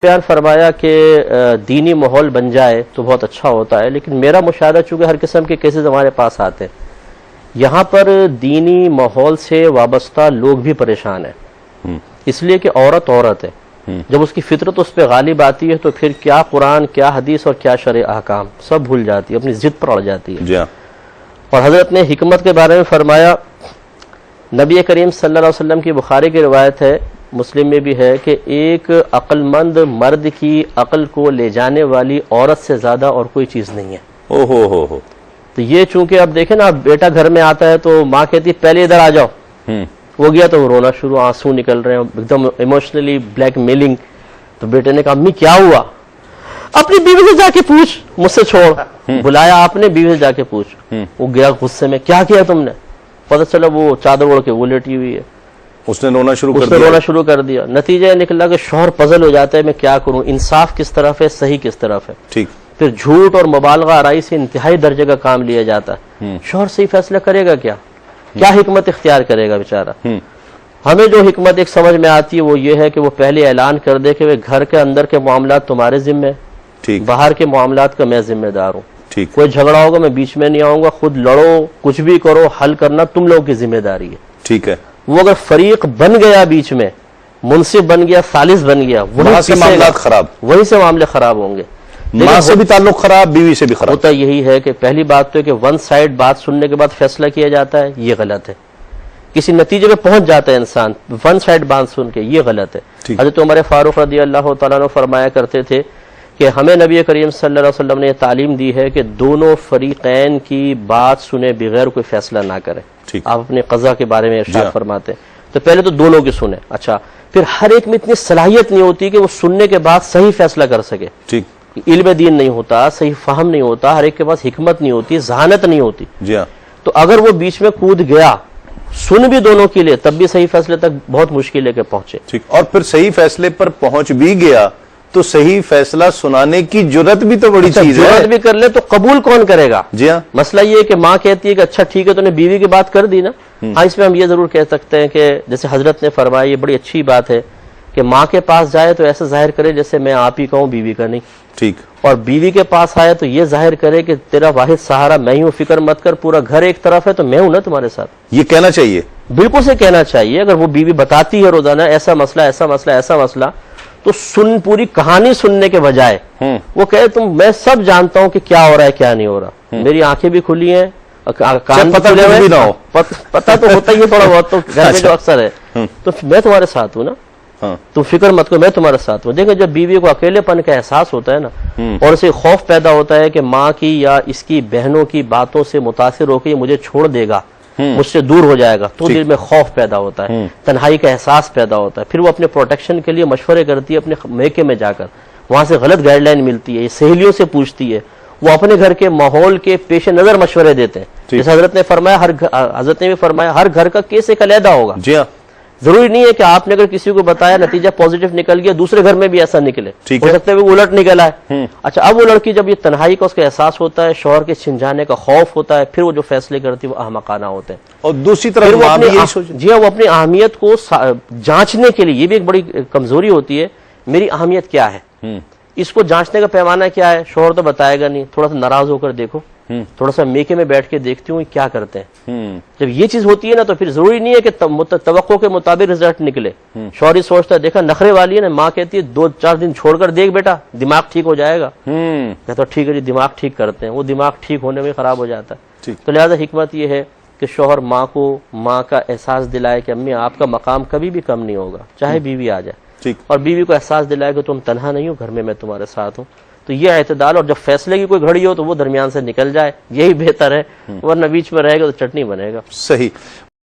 بیان فرمایا کہ دینی ماحول بن جائے تو بہت اچھا ہوتا ہے، لیکن میرا مشاہدہ چونکہ ہر قسم کے کیسز ہمارے پاس آتے ہیں، یہاں پر دینی ماحول سے وابستہ لوگ بھی پریشان ہیں، اس لیے کہ عورت عورت ہے، جب اس کی فطرت اس پہ غالب آتی ہے تو پھر کیا قرآن، کیا حدیث اور کیا شرع احکام سب بھول جاتی ہے، اپنی ضد پر اڑ جاتی ہے۔ اور حضرت نے حکمت کے بارے میں فرمایا، نبی کریم صلی اللہ علیہ وسلم کی بخاری کی روایت ہے، مسلم میں بھی ہے کہ ایک عقل مند مرد کی عقل کو لے جانے والی عورت سے زیادہ اور کوئی چیز نہیں ہے۔ تو یہ چونکہ اب دیکھیں نا، بیٹا گھر میں آتا ہے تو ماں کہتی ہے پہلے ادھر آ جاؤ، وہ گیا تو وہ رونا شروع، آنسو نکل رہے ہیں، ایک دم ایموشنلی بلیک میلنگ۔ تو بیٹے نے کہا امی کیا ہوا؟ اپنی بیوی سے جا کے پوچھ، مجھ سے چھوڑ۔ بلایا آپ نے، بیوی سے جا کے پوچھ۔ وہ گیا غصے میں، کیا کیا تم نے؟ پتہ چلا وہ چادر اوڑھ کے وہ لیٹی ہوئی ہے، اس نے رونا شروع کر دیا۔ نتیجہ نکلا کہ شوہر پزل ہو جاتا ہے، میں کیا کروں، انصاف کس طرف ہے، صحیح کس طرف ہے۔ پھر جھوٹ اور مبالغہ آرائی سے انتہائی درجے کا کام لیا جاتا ہے۔ شوہر صحیح فیصلہ کرے گا کیا حکمت اختیار کرے گا بیچارہ؟ ہمیں جو حکمت ایک سمجھ میں آتی ہے وہ یہ ہے کہ وہ پہلے اعلان کر دے کہ وہ گھر کے اندر کے معاملات تمہارے ذمہ ہیں، باہر کے معاملات کا میں ذمہ دار ہوں، کوئی جھگڑا ہوگا میں بیچ میں نہیں آؤں گا، خود لڑو، کچھ بھی کرو، حل کرنا تم لوگوں کی ذمہ داری ہے۔ ٹھیک ہے، وہ اگر فریق بن گیا، بیچ میں منصف بن گیا، ثالث بن گیا، وہیں سے معاملات خراب، وہیں سے معاملے خراب ہوں گے، ماں سے بھی تعلق خراب، بیوی سے بھی خراب۔ ہوتا یہی ہے کہ پہلی بات تو ہے کہ ون سائڈ بات سننے کے بعد فیصلہ کیا جاتا ہے، یہ غلط ہے۔ کسی نتیجے پہ پہنچ جاتا ہے انسان ون سائڈ بات سن کے، یہ غلط ہے۔ حضرت عمر فاروق رضی اللہ تعالیٰ عنہ فرمایا کرتے تھے کہ ہمیں نبی کریم صلی اللہ علیہ وسلم نے یہ تعلیم دی ہے کہ دونوں فریقین کی بات سنے بغیر کوئی فیصلہ نہ کریں۔ آپ اپنے قضا کے بارے میں ارشاد فرماتے ہیں تو پہلے تو دونوں کی سنیں۔ اچھا، پھر ہر ایک میں اتنی صلاحیت نہیں ہوتی کہ وہ سننے کے بعد صحیح فیصلہ کر سکے، علم دین نہیں ہوتا، صحیح فہم نہیں ہوتا، ہر ایک کے پاس حکمت نہیں ہوتی، ذہانت نہیں ہوتی۔ تو اگر وہ بیچ میں کود گیا، سن بھی دونوں کے لیے، تب بھی صحیح فیصلے تک بہت مشکل ہے کہ پہنچے۔ اور پھر صحیح فیصلے پر پہنچ بھی گیا تو صحیح فیصلہ سنانے کی جرت بھی تو بڑی چیز ہے، جرت بھی کر لے تو قبول کون کرے گا؟ جی ہاں، مسئلہ یہ ہے کہ ماں کہتی ہے کہ اچھا ٹھیک ہے تو نے بیوی کی بات کر دی نا۔ ہاں، اس میں ہم یہ ضرور کہہ سکتے ہیں کہ جیسے حضرت نے فرمایا، یہ بڑی اچھی بات ہے کہ ماں کے پاس جائے تو ایسا ظاہر کرے جیسے میں آپ ہی کا ہوں، بیوی کا نہیں۔ ٹھیک، اور بیوی کے پاس آئے تو یہ ظاہر کرے کہ تیرا واحد سہارا میں ہی ہوں، فکر مت کر، پورا گھر ایک طرف ہے تو میں ہوں نا تمہارے ساتھ۔ یہ کہنا چاہیے، بالکل سے کہنا چاہیے۔ اگر وہ بیوی بتاتی ہے روزانہ ایسا مسئلہ، ایسا مسئلہ، ایسا مسئلہ، تو پوری کہانی سننے کے بجائے وہ کہے میں سب جانتا ہوں کہ کیا ہو رہا ہے کیا نہیں ہو رہا، میری آنکھیں بھی کھلی ہیں، کان بھی کھلے ہوئے ہیں، پتہ تو ہوتا ہی ہے تھوڑا بہت، تو گھر میں جو اکثر ہے، تو میں تمہارے ساتھ ہوں نا، تم فکر مت کرو، میں تمہارے ساتھ ہوں۔ دیکھیں جب بیوی کو اکیلے پن کا احساس ہوتا ہے نا، اور اسے خوف پیدا ہوتا ہے کہ ماں کی یا اس کی بہنوں کی باتوں سے متاثر ہو کے یہ مجھے چھوڑ دے گا، مجھ سے دور ہو جائے گا، تو دل میں خوف پیدا ہوتا ہے، تنہائی کا احساس پیدا ہوتا ہے۔ پھر وہ اپنے پروٹیکشن کے لیے مشورے کرتی ہے اپنے میکے میں جا کر، وہاں سے غلط گائیڈ لائن ملتی ہے، یہ سہیلیوں سے پوچھتی ہے، وہ اپنے گھر کے ماحول کے پیش نظر مشورے دیتے ہیں۔ جیسے حضرت نے فرمایا، حضرت نے بھی فرمایا ہر گھر کا کیس ایک علیحدہ ہوگا۔ جی ہاں، ضروری نہیں ہے کہ آپ نے اگر کسی کو بتایا نتیجہ پازیٹیو نکل گیا، دوسرے گھر میں بھی ایسا نکلے، ہو سکتا ہے وہ الٹ نکلا ہے۔ اچھا، اب وہ لڑکی جب یہ تنہائی کا اس کا احساس ہوتا ہے، شوہر کے چھن جانے کا خوف ہوتا ہے، پھر وہ جو فیصلے کرتی ہے وہ احمقانہ ہوتے ہیں۔ اور دوسری طرف وہ اپنی اہمیت کو جانچنے کے لیے، یہ بھی ایک بڑی کمزوری ہوتی ہے، میری اہمیت کیا ہے، اس کو جانچنے کا پیمانہ کیا ہے، شوہر تو بتائے گا نہیں، تھوڑا سا ناراض ہو کر دیکھو، تھوڑا سا میکے میں بیٹھ کے دیکھتی ہوں کیا کرتے ہیں۔ جب یہ چیز ہوتی ہے نا تو پھر ضروری نہیں ہے کہ توقع کے مطابق رزلٹ نکلے۔ شوہر ہی سوچتا ہے دیکھا نخرے والی ہے نا، ماں کہتی ہے 2-4 دن چھوڑ کر دیکھ بیٹا، دماغ ٹھیک ہو جائے گا، کہتا ٹھیک ہے جی، دماغ ٹھیک کرتے ہیں، وہ دماغ ٹھیک ہونے میں خراب ہو جاتا ہے۔ تو لہذا حکمت یہ ہے کہ شوہر ماں کو ماں کا احساس دلائے کہ امی آپ کا مقام کبھی بھی کم نہیں ہوگا، چاہے بیوی آ جائے، اور بیوی کو احساس دلائے کہ تم تنہا نہیں ہو گھر میں تمہارے ساتھ ہوں۔ تو یہ اعتدال، اور جب فیصلے کی کوئی گھڑی ہو تو وہ درمیان سے نکل جائے، یہی بہتر ہے، ورنہ بیچ میں رہے گا تو چٹنی بنے گا۔ صحیح۔